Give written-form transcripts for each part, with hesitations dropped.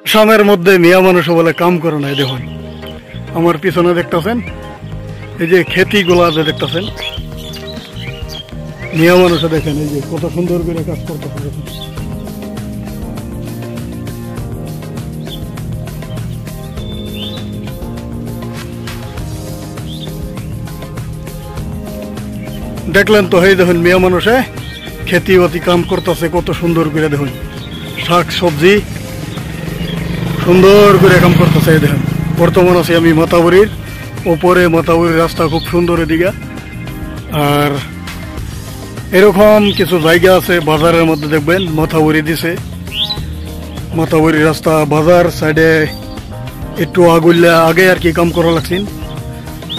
আসামের মধ্যে মিয়া মানুষ বলে কাম করে না। দেখুন আমার পিছনে দেখতেছেন এই যে খেতিগুলা যে দেখতেছেন, মিয়া মানুষ দেখেন এই যে কত সুন্দর করে কাজ করতেছে। দেখুন দেখলেন তো, এই দেখুন মিয়া মানুষে খেতি বাতি কাম করতেছে কত সুন্দর করে। দেখুন শাক সবজি সুন্দর করে কাম করতেছে। এই দেখুন বর্তমান আছি আমি মাতাবুরির ওপরে। মাতাবুরির রাস্তা খুব সুন্দর এদিকে। আর এরকম কিছু জায়গা আছে বাজারের মধ্যে, দেখবেন মাতাবুরি দিছে। মাতাবুরি রাস্তা বাজার সাইডে একটু আগুল্লা আগে আর কি কাম করা লাগছেন।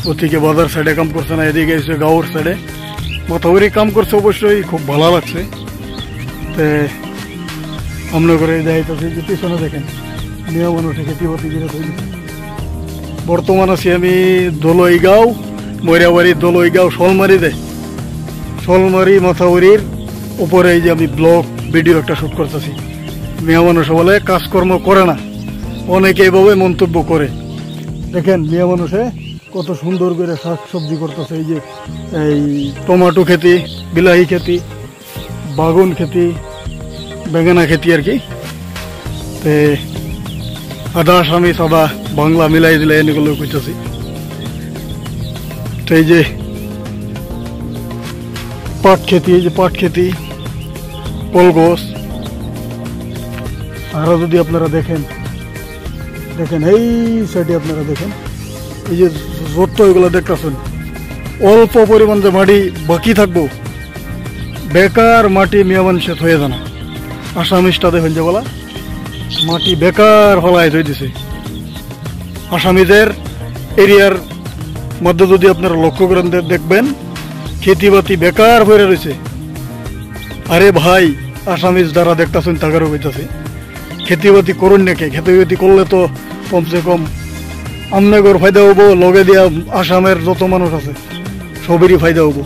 ওদিকে বাজার সাইডে কাম করছে না, এদিকে এসে গাঁওর সাইডে মাতাবুরি কাম করছে। অবশ্যই খুব ভালো লাগছে। তো আমরা করে দেখাইতেছি যে পিছনে দেখেন মিয়া মানুষে খেতি বাতি করে তৈরি। বর্তমান আছি আমি দলইগাঁও, ময়রাবাড়ি দলইগাঁও শোলমারি মাথাউরির উপরে। এই যে আমি ব্লগ ভিডিও একটা শুট করতেছি। মিয়া মানুষ বলে কাজকর্ম করে না, অনেকে এইভাবে মন্তব্য করে। দেখেন মিয়া মানুষে কত সুন্দর করে শাক সবজি করতেছে। এই যে এই টমেটো খেতি, বিলাহি খেতি, বাগুন খেতি, বেঙেনা খেতি আর কি। আদা আসামি সাদা বাংলা মিলাই দিলে এনেগুলো কইতেছি। তো এই যে পাট খেতি, এই যে পাট খেতি, কলগছ। আরো যদি আপনারা দেখেন এই সাইডে আপনারা দেখেন এই যে যত এগুলো দেখতেছেন, অল্প পরিমাণ যে মাটি বাকি থাকবো, বেকার মাটি মিয়া মানুষে হয়ে জানা। আসামিসটা দেখেন যে বলা মাটি বেকার হলায় ধরে দিছে। আসামিদের এরিয়ার মধ্যে যদি আপনারা লক্ষ্য করেন দেখবেন খেতি বাতি বেকার হয়ে রয়েছে। আরে ভাই আসামিজ যারা দেখতেছেন তাদেরও হইতেছে খেতি বাতি করুন নাকি। খেতি বাতি করলে তো কমসে কম আমনাগর ফায়দা হবো, লগে দিয়া আসামের যত মানুষ আছে সবেরই ফায়দা হবো।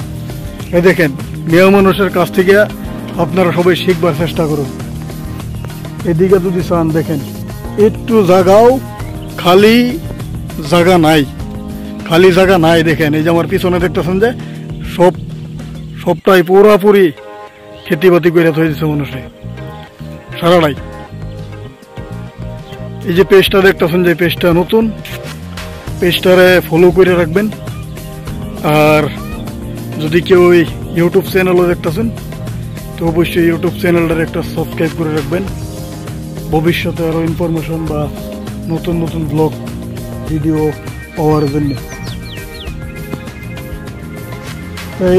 এই দেখেন মিয়া মানুষের কাছ থেকে আপনারা সবাই শিখবার চেষ্টা করুন। এদিকে যদি চান দেখেন একটু জায়গাও খালি জায়গা নাই। দেখেন এই যে আমার পিছনে দেখতেছেন যে সবটাই পুরাপুরি খেতি বাতি করে থয়ে দিচ্ছে মানুষে সারাটাই। এই যে পেজটা দেখতেছেন যে পেজটা নতুন, পেজটারে ফলো করে রাখবেন। আর যদি কেউ ইউটিউব চ্যানেলও দেখতেছেন তো অবশ্যই ইউটিউব চ্যানেলটার একটা সাবস্ক্রাইব করে রাখবেন, ভবিষ্যতে আরো ইনফরমেশন বা নতুন নতুন ব্লগ ভিডিও পাওয়ার জন্য।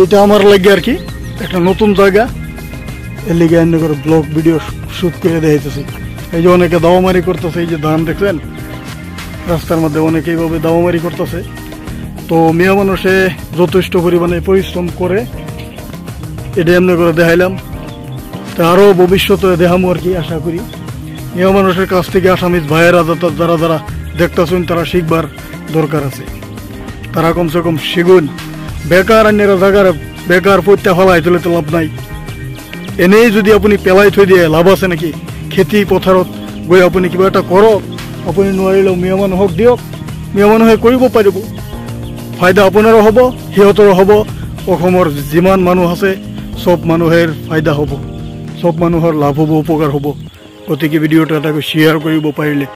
এইটা আমার লাগে আর কি একটা নতুন জায়গা, এর লিগে এমনি করে ব্লগ ভিডিও শুট করে দেখাইতেছি। এই যে অনেকে দাওয়ামারি করতেছে, এই যে ধান দেখছেন রাস্তার মধ্যে অনেকে এইভাবে দাওয়ামারি করতেছে। তো মিয়া মানুষে যথেষ্ট পরিমাণে পরিশ্রম করে, এটা এমনি করে দেখাইলাম। তা আরও ভবিষ্যতে দেখামো আর কি আশা করি। মিয়া মানুষের কাছ থেকে আসামিজ ভাইয়েরা যারা দেখতেছেন তারা শিখবার দরকার আছে। তারা কমসে কম শিখুন। বেকার আন্যেরা জায়গার বেকার পড়তে ফেলাই তুলে তো লাভ নাই। এনেই যদি আপনি পেলাই থৈ দিয়ে লাভ আছে নাকি? খেতি পথাৰত গৈ আপুনি কিবা এটা কৰক, আপুনি নোৱাৰিলেও মিয়া মানুহক দিয়ক, মিয়া মানুহে কৰিব পাৰিব। ফায়দা আপোনাৰো হ'ব, সিহঁতৰো হ'ব, অসমৰ যিমান মানুহ আছে সব মানুহের ফায়দা হ'ব, সব মানুহৰ লাভ হ'ব, উপকাৰ হ'ব। গতিকে ভিডিঅ'টো এটা শ্বেয়াৰ কৰিব পাৰিলে